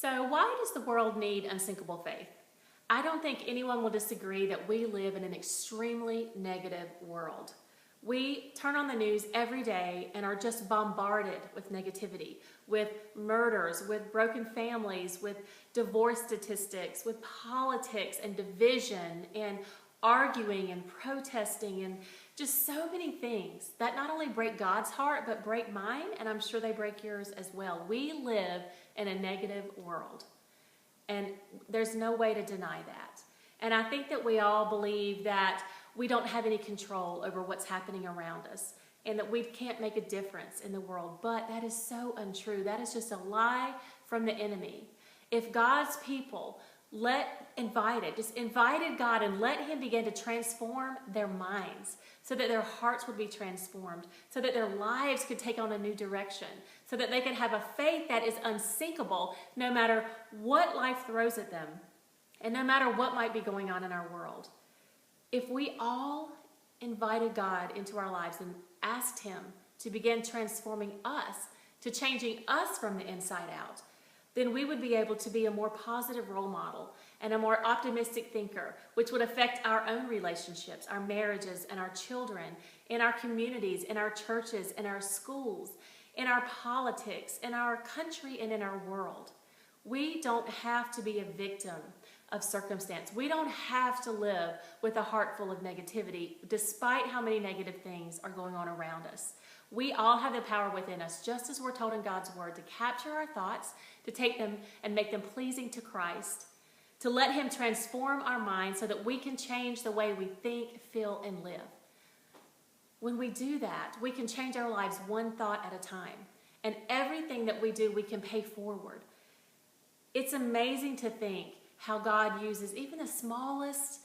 So why does the world need unsinkable faith? I don't think anyone will disagree that we live in an extremely negative world. We turn on the news every day and are just bombarded with negativity, with murders, with broken families, with divorce statistics, with politics and division and arguing and protesting and just so many things that not only break God's heart but break mine, and I'm sure they break yours as well. We live in a negative world, and there's no way to deny that. And I think that we all believe that we don't have any control over what's happening around us and that we can't make a difference in the world. But that is so untrue. That is just a lie from the enemy. If God's people invited God and let him begin to transform their minds so that their hearts would be transformed, so that their lives could take on a new direction, so that they could have a faith that is unsinkable no matter what life throws at them and no matter what might be going on in our world. If we all invited God into our lives and asked him to begin transforming us, to changing us from the inside out, then we would be able to be a more positive role model and a more optimistic thinker, which would affect our own relationships, our marriages and our children, in our communities, in our churches, in our schools, in our politics, in our country, and in our world. We don't have to be a victim of circumstance. We don't have to live with a heart full of negativity, despite how many negative things are going on around us. We all have the power within us, just as we're told in God's word, to capture our thoughts, to take them and make them pleasing to Christ, to let him transform our minds so that we can change the way we think, feel, and live. When we do that, we can change our lives one thought at a time. And everything that we do, we can pay forward. It's amazing to think how God uses even the smallest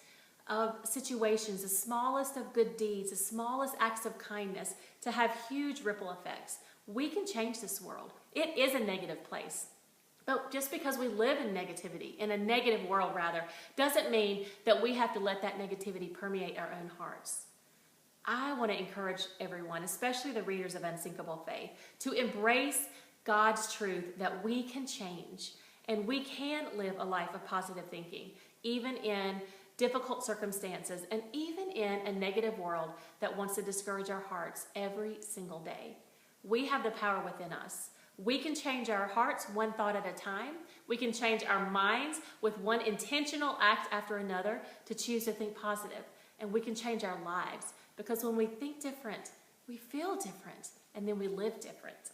of situations, the smallest of good deeds, the smallest acts of kindness to have huge ripple effects. We can change this world. It is a negative place. But just because we live in negativity, in a negative world rather, doesn't mean that we have to let that negativity permeate our own hearts. I want to encourage everyone, especially the readers of Unsinkable Faith, to embrace God's truth that we can change and we can live a life of positive thinking, even in difficult circumstances and even in a negative world that wants to discourage our hearts every single day. We have the power within us. We can change our hearts one thought at a time. We can change our minds with one intentional act after another to choose to think positive. And we can change our lives, because when we think different, we feel different, and then we live different.